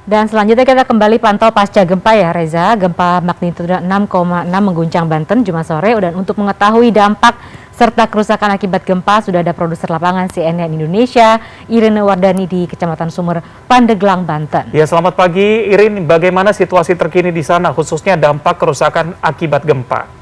Dan selanjutnya kita kembali pantau pasca gempa ya Reza. Gempa magnitudo 6,6 mengguncang Banten Jumat sore. Dan untuk mengetahui dampak serta kerusakan akibat gempa sudah ada produser lapangan CNN Indonesia Irene Wardani di Kecamatan Sumur, Pandeglang, Banten. Ya, selamat pagi Irin. Bagaimana situasi terkini di sana khususnya dampak kerusakan akibat gempa?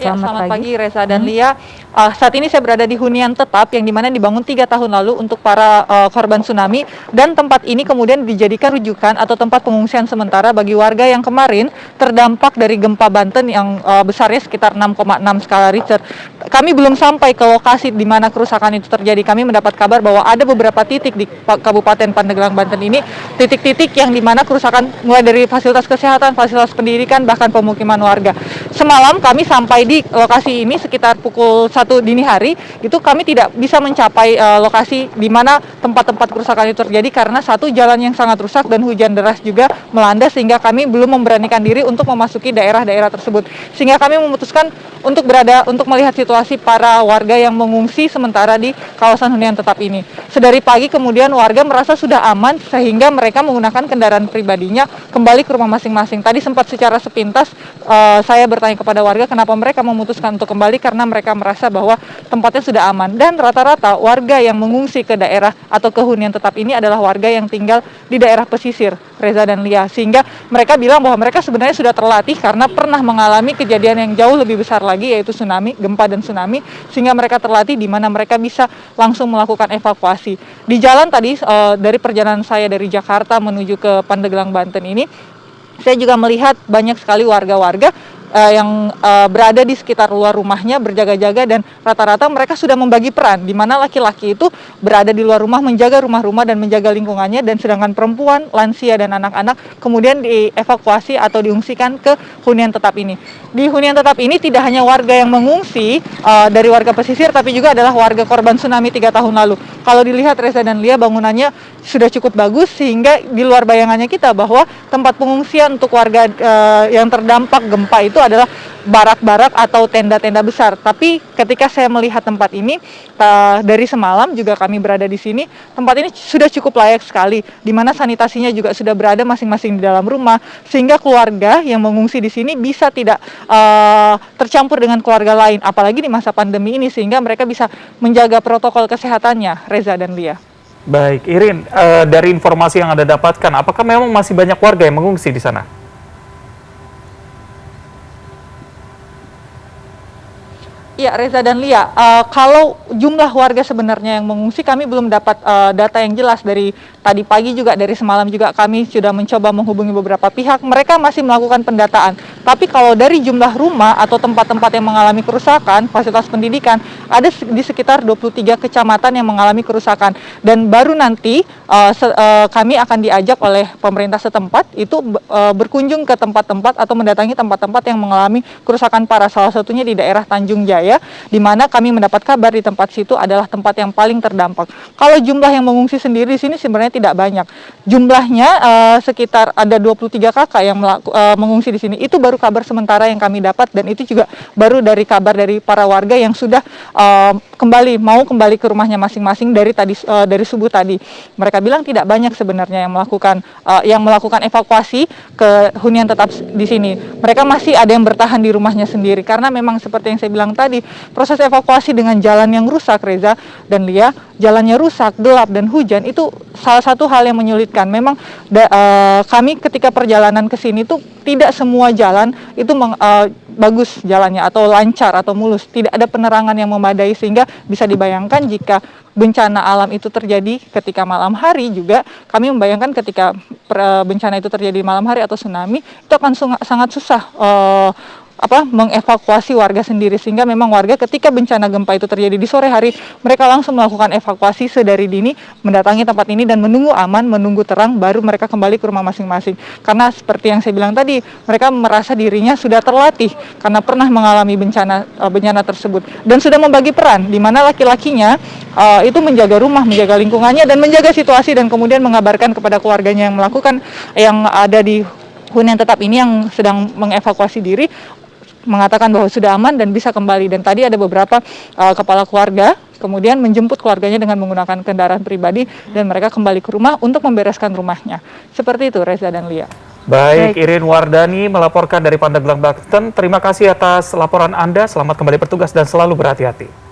Selamat pagi Reza dan Lia. Saat ini saya berada di hunian tetap yang dimana dibangun 3 tahun lalu untuk para korban tsunami, dan tempat ini kemudian dijadikan rujukan atau tempat pengungsian sementara bagi warga yang kemarin terdampak dari gempa Banten yang besarnya sekitar 6,6 skala Richter. Kami belum sampai ke lokasi di mana kerusakan itu terjadi. Kami mendapat kabar bahwa ada beberapa titik di Kabupaten Pandeglang, Banten ini, titik-titik yang dimana kerusakan mulai dari fasilitas kesehatan, fasilitas pendidikan, bahkan pemukiman warga. Semalam kami sampai di lokasi ini sekitar pukul 1 dini hari, itu kami tidak bisa mencapai lokasi di mana tempat-tempat kerusakan itu terjadi karena satu, jalan yang sangat rusak dan hujan deras juga melanda, sehingga kami belum memberanikan diri untuk memasuki daerah-daerah tersebut. Sehingga kami memutuskan untuk melihat situasi para warga yang mengungsi sementara di kawasan hunian tetap ini. Sedari pagi kemudian warga merasa sudah aman sehingga mereka menggunakan kendaraan pribadinya kembali ke rumah masing-masing. Tadi sempat secara sepintas saya bertanya kepada warga kenapa mereka memutuskan untuk kembali, karena mereka merasa bahwa tempatnya sudah aman. Dan rata-rata warga yang mengungsi ke daerah atau ke hunian tetap ini adalah warga yang tinggal di daerah pesisir, Reza dan Lia. Sehingga mereka bilang bahwa mereka sebenarnya sudah terlatih karena pernah mengalami kejadian yang jauh lebih besar lagi, yaitu tsunami, gempa dan tsunami, sehingga mereka terlatih di mana mereka bisa langsung melakukan evakuasi. Di jalan tadi dari perjalanan saya dari Jakarta menuju ke Pandeglang, Banten ini, saya juga melihat banyak sekali warga-warga yang berada di sekitar luar rumahnya berjaga-jaga, dan rata-rata mereka sudah membagi peran, di mana laki-laki itu berada di luar rumah menjaga rumah-rumah dan menjaga lingkungannya, dan sedangkan perempuan, lansia, dan anak-anak kemudian dievakuasi atau diungsikan ke hunian tetap ini. Di hunian tetap ini tidak hanya warga yang mengungsi dari warga pesisir, tapi juga adalah warga korban tsunami 3 tahun lalu. Kalau dilihat Reza dan Lia, bangunannya sudah cukup bagus sehingga di luar bayangannya kita bahwa tempat pengungsian untuk warga yang terdampak gempa itu adalah barak-barak atau tenda-tenda besar. Tapi ketika saya melihat tempat ini dari semalam juga kami berada di sini, tempat ini sudah cukup layak sekali, di mana sanitasinya juga sudah berada masing-masing di dalam rumah, sehingga keluarga yang mengungsi di sini bisa tidak tercampur dengan keluarga lain, apalagi di masa pandemi ini, sehingga mereka bisa menjaga protokol kesehatannya, Reza dan Lia. Baik, Irin, dari informasi yang Anda dapatkan, apakah memang masih banyak warga yang mengungsi di sana? Ya, Reza dan Lia, kalau jumlah warga sebenarnya yang mengungsi kami belum dapat data yang jelas. Dari tadi pagi juga, dari semalam juga kami sudah mencoba menghubungi beberapa pihak, mereka masih melakukan pendataan. Tapi kalau dari jumlah rumah atau tempat-tempat yang mengalami kerusakan, fasilitas pendidikan, ada di sekitar 23 kecamatan yang mengalami kerusakan. Dan baru nanti kami akan diajak oleh pemerintah setempat itu berkunjung ke tempat-tempat atau mendatangi tempat-tempat yang mengalami kerusakan parah, salah satunya di daerah Tanjung Jaya, di mana kami mendapat kabar di tempat situ adalah tempat yang paling terdampak. Kalau jumlah yang mengungsi sendiri di sini sebenarnya tidak banyak. Jumlahnya sekitar ada 23 kakak yang mengungsi di sini. Itu baru kabar sementara yang kami dapat, dan itu juga baru dari kabar dari para warga yang sudah mau kembali ke rumahnya masing-masing dari subuh tadi. Mereka bilang tidak banyak sebenarnya yang melakukan evakuasi ke hunian tetap di sini. Mereka masih ada yang bertahan di rumahnya sendiri, karena memang seperti yang saya bilang tadi, proses evakuasi dengan jalan yang rusak, Reza dan Lia, jalannya rusak, gelap, dan hujan, itu salah satu hal yang menyulitkan. Memang kami ketika perjalanan ke sini tuh tidak semua jalan itu bagus jalannya atau lancar atau mulus, tidak ada penerangan yang memadai, sehingga bisa dibayangkan jika bencana alam itu terjadi ketika malam hari juga, kami membayangkan ketika bencana itu terjadi malam hari atau tsunami, itu akan sangat susah mengevakuasi warga sendiri, sehingga memang warga ketika bencana gempa itu terjadi di sore hari, mereka langsung melakukan evakuasi sedari dini, mendatangi tempat ini dan menunggu aman, menunggu terang, baru mereka kembali ke rumah masing-masing. Karena seperti yang saya bilang tadi, mereka merasa dirinya sudah terlatih karena pernah mengalami bencana tersebut, dan sudah membagi peran, di mana laki-lakinya itu menjaga rumah, menjaga lingkungannya, dan menjaga situasi, dan kemudian mengabarkan kepada keluarganya yang ada di hunian tetap ini yang sedang mengevakuasi diri, mengatakan bahwa sudah aman dan bisa kembali. Dan tadi ada beberapa kepala keluarga kemudian menjemput keluarganya dengan menggunakan kendaraan pribadi dan mereka kembali ke rumah untuk membereskan rumahnya. Seperti itu Reza dan Lia. Baik, Irin Wardani melaporkan dari Pandeglang, Banten. Terima kasih atas laporan Anda. Selamat kembali bertugas dan selalu berhati-hati.